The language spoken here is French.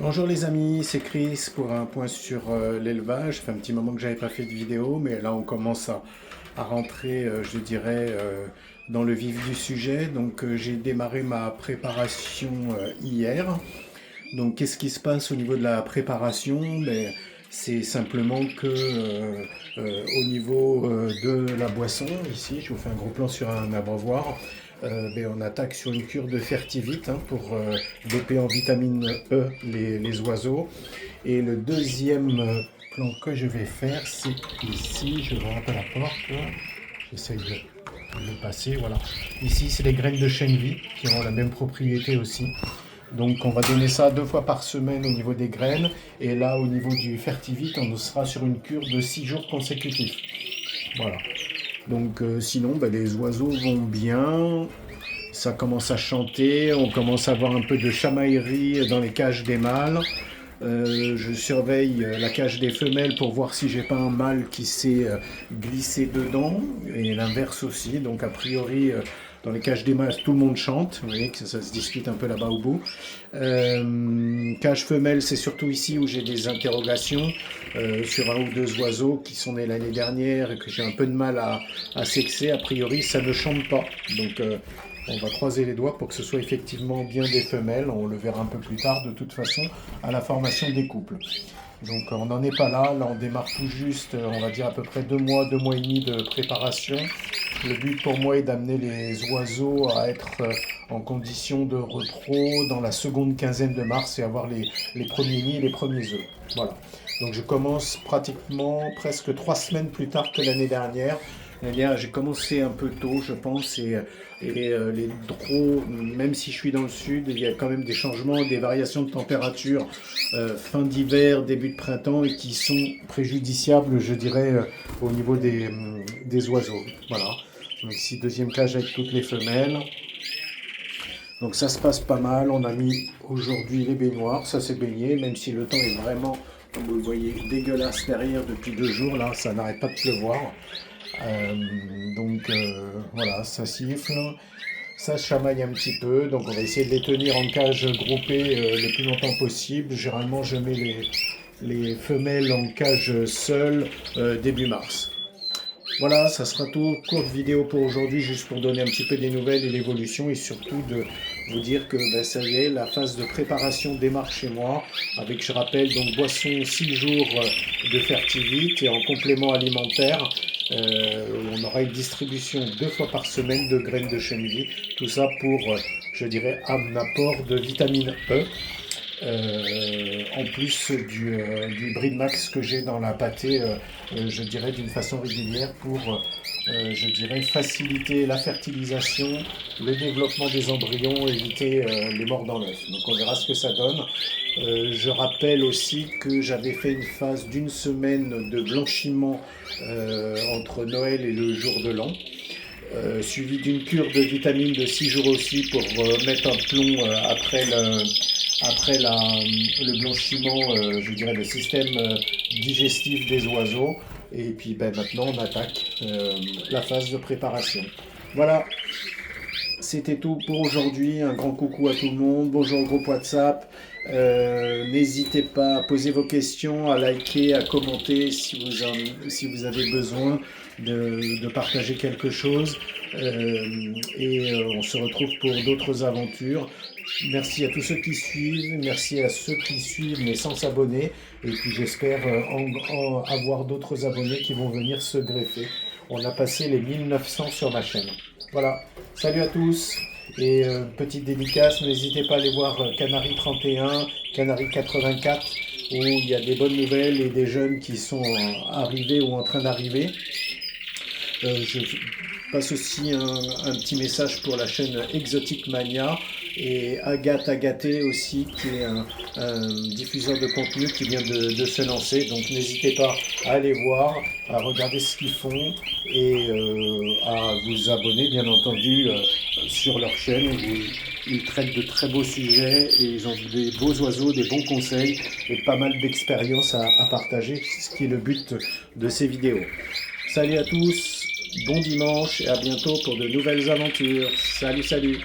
Bonjour les amis, c'est Chris pour un point sur l'élevage. Ça fait un petit moment que j'avais pas fait de vidéo, mais là on commence à rentrer, je dirais, dans le vif du sujet. Donc j'ai démarré ma préparation hier. Donc qu'est-ce qui se passe au niveau de la préparation? Ben, c'est simplement que au niveau de la boisson, ici je vous fais un gros plan sur un abreuvoir, ben, on attaque sur une cure de Fertivite pour doper en vitamine E les oiseaux. Et le deuxième plan que je vais faire, c'est ici, je vais un peu la porte, j'essaye de le passer, voilà. Ici, c'est les graines de chènevis qui ont la même propriété aussi. Donc on va donner ça 2 fois par semaine au niveau des graines. Et là, au niveau du Fertivite, on sera sur une cure de 6 jours consécutifs. Voilà. Donc sinon, ben, les oiseaux vont bien. Ça commence à chanter. On commence à avoir un peu de chamaillerie dans les cages des mâles. Je surveille la cage des femelles pour voir si j'ai pas un mâle qui s'est glissé dedans, et l'inverse aussi. Donc a priori, dans les cages des mâles, tout le monde chante. Vous voyez que ça se discute un peu là-bas au bout. Cage femelle, c'est surtout ici où j'ai des interrogations sur un ou deux oiseaux qui sont nés l'année dernière et que j'ai un peu de mal à sexer. A priori, ça ne chante pas. Donc on va croiser les doigts pour que ce soit effectivement bien des femelles. On le verra un peu plus tard de toute façon à la formation des couples. Donc on n'en est pas là. Là on démarre tout juste, on va dire à peu près 2 mois, 2 mois et demi de préparation. Le but pour moi est d'amener les oiseaux à être en condition de repro dans la seconde quinzaine de mars et avoir les premiers nids et les premiers œufs. Voilà. Donc je commence pratiquement presque 3 semaines plus tard que l'année dernière. J'ai commencé un peu tôt, je pense, et les draws, même si je suis dans le sud, il y a quand même des changements, des variations de température fin d'hiver, début de printemps, et qui sont préjudiciables, je dirais, au niveau des oiseaux. Voilà. Donc ici, deuxième cage avec toutes les femelles. Donc ça se passe pas mal. On a mis aujourd'hui les baignoires, ça s'est baigné, même si le temps est vraiment, comme vous le voyez, dégueulasse derrière depuis 2 jours. Là, ça n'arrête pas de pleuvoir. Euh, voilà, ça siffle, ça chamaille un petit peu, donc on va essayer de les tenir en cage groupée le plus longtemps possible. Généralement, je mets les femelles en cage seule début mars. Voilà, ça sera tout. Courte vidéo pour aujourd'hui, juste pour donner un petit peu des nouvelles et l'évolution, et surtout de vous dire que ben, ça y est, la phase de préparation démarre chez moi, avec, je rappelle, donc boisson 6 jours de Fertivite, et en complément alimentaire, on aura une distribution 2 fois par semaine de graines de chènevis. Tout ça pour, je dirais, un apport de vitamine E. En plus du Breed Max que j'ai dans la pâtée, je dirais d'une façon régulière pour, je dirais, faciliter la fertilisation, le développement des embryons, éviter les morts dans l'œuf. Donc on verra ce que ça donne. Je rappelle aussi que j'avais fait une phase d'une semaine de blanchiment entre Noël et le jour de l'an. Suivi d'une cure de vitamines de 6 jours aussi pour mettre un plomb le blanchiment, je dirais, le système digestif des oiseaux. Et puis ben, maintenant, on attaque la phase de préparation. Voilà, c'était tout pour aujourd'hui. Un grand coucou à tout le monde. Bonjour au groupe WhatsApp. N'hésitez pas à poser vos questions, à liker, à commenter si vous avez besoin de partager quelque chose. On se retrouve pour d'autres aventures. Merci à tous ceux qui suivent, merci à ceux qui suivent mais sans s'abonner. Et puis j'espère avoir d'autres abonnés qui vont venir se greffer. On a passé les 1900 sur ma chaîne. Voilà, salut à tous. Et petite dédicace, n'hésitez pas à aller voir Canary 31, Canary 84, où il y a des bonnes nouvelles et des jeunes qui sont arrivés ou en train d'arriver. Je passe aussi un petit message pour la chaîne Exotic Mania et Agathe Agaté aussi, qui est un diffuseur de contenu qui vient de se lancer. Donc n'hésitez pas à aller voir, à regarder ce qu'ils font et à vous abonner bien entendu sur leur chaîne où ils traitent de très beaux sujets et ils ont des beaux oiseaux, des bons conseils et pas mal d'expériences à partager, ce qui est le but de ces vidéos. Salut à tous, bon dimanche et à bientôt pour de nouvelles aventures. Salut, salut!